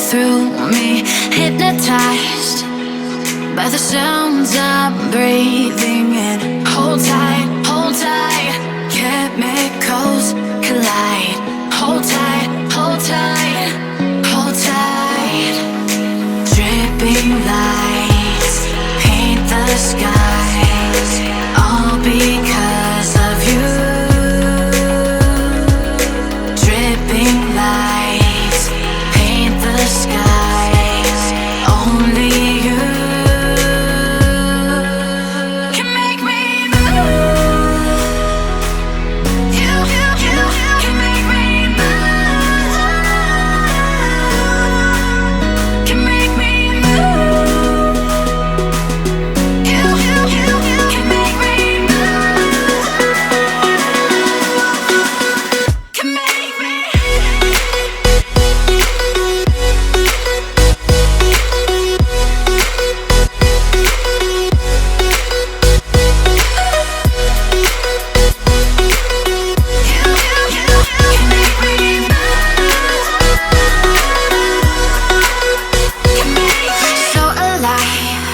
through me, hypnotized by the sounds I'm breathing in. Hold tight, chemicals collide. Hold tight, hold tight, hold tight. Dripping lights paint the skies, all because of you. Dripping lights paint the skies, only you can make me move. You can make me move. Can make me move. You can make me move. Can make me. So alive,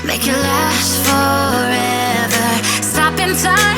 make it last forever. Stop in time.